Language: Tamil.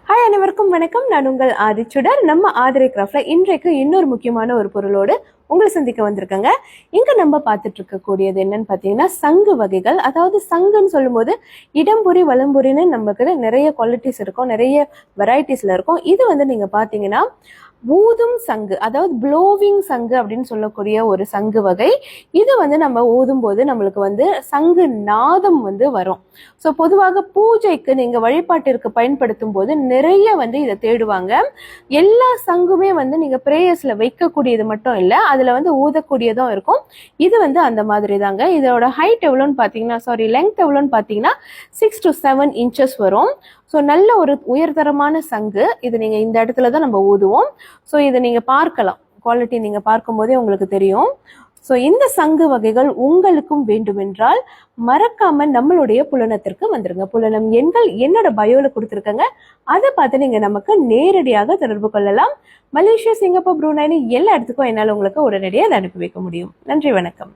ஹாய் அனைவருக்கும் வணக்கம். நான் உங்கள் ஆதிச்சுடர். நம்ம ஆதிரை கிராஃப்ட்ல இன்றைக்கு இன்னொரு முக்கியமான ஒரு பொருளோடு உங்களை சந்திக்க வந்திருக்கங்க. இங்க நம்ம பார்த்துட்டு இருக்கக்கூடியது என்னன்னு பார்த்தீங்கன்னா சங்கு வகைகள். அதாவது சங்குன்னு சொல்லும்போது இடம்புரி வலம்புரின்னு நமக்கு நிறைய குவாலிட்டிஸ் இருக்கும், நிறைய வெரைட்டிஸ்ல இருக்கும். இது வந்து நீங்க பார்த்தீங்கன்னா ஊதும் சங்கு, அதாவது ப்ளோவிங் சங்கு அப்படின்னு சொல்லக்கூடிய ஒரு சங்கு வகை. இது வந்து நம்ம ஊதும் போது நம்மளுக்கு வந்து சங்கு நாதம் வந்து வரும். ஸோ பொதுவாக பூஜைக்கு நீங்க வழிபாட்டிற்கு பயன்படுத்தும் போது நிறைய வந்து இதை தேடுவாங்க. எல்லா சங்குமே வந்து நீங்க பிரேயர்ஸ்ல வைக்கக்கூடியது மட்டும் இல்லை, அதுல வந்து ஊதக்கூடியதும் இருக்கும். இது வந்து அந்த மாதிரி தாங்க. இதோட ஹைட் எவ்வளோன்னு பார்த்தீங்கன்னா லெங்த் எவ்வளோன்னு பார்த்தீங்கன்னா 6 to 7 inches வரும். ஸோ நல்ல ஒரு உயர்தரமான சங்கு. இது நீங்க இந்த இடத்துல தான் நம்ம ஊதுவோம். ஸோ இதை நீங்க பார்க்கலாம், குவாலிட்டி நீங்க பார்க்கும் போதே உங்களுக்கு தெரியும். ஸோ இந்த சங்கு வகைகள் உங்களுக்கும் வேண்டுமென்றால் மறக்காம நம்மளுடைய புலனத்திற்கு வந்துருங்க. புலனம் எண்கள் என்னோட பயோல கொடுத்துருக்கங்க, அதை பார்த்து நீங்க நமக்கு நேரடியாக தொடர்பு கொள்ளலாம். மலேசியா, சிங்கப்பூர், ப்ரூனைனி எல்லா இடத்துக்கும் என்னால் உங்களுக்கு உடனடியாக அதை அனுப்பி வைக்க முடியும். நன்றி, வணக்கம்.